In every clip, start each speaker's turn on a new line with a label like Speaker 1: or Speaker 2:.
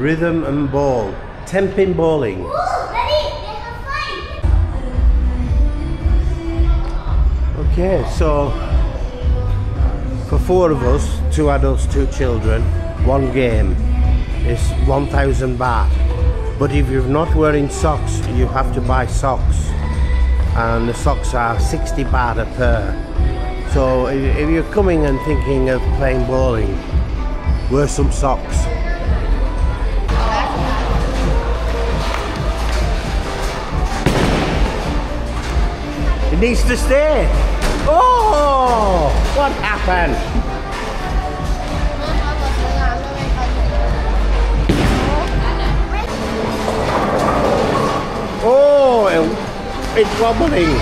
Speaker 1: rhythm and ball. 10-pin bowling.
Speaker 2: Ooh, ready? They have fight.
Speaker 1: Okay, so for 4 of us, 2 adults, 2 children, 1 game is 1,000 baht. But if you're not wearing socks, you have to buy socks. And the socks are 60 baht a pair. So if you're coming and thinking of playing bowling, wear some socks. It needs to stay. Oh, what happened? Oh, it's wobbling.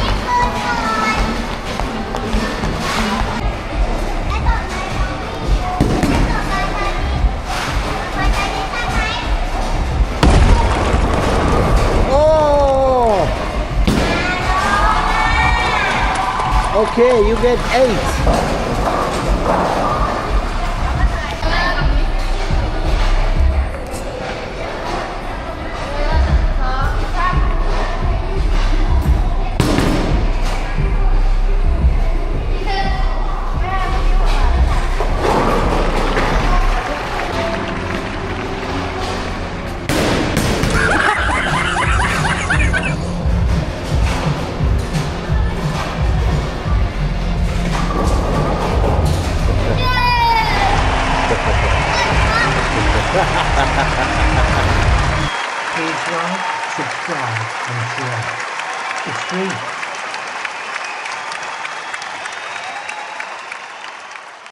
Speaker 1: Oh. Okay, you get 8.
Speaker 3: Please like, subscribe and share. It's free.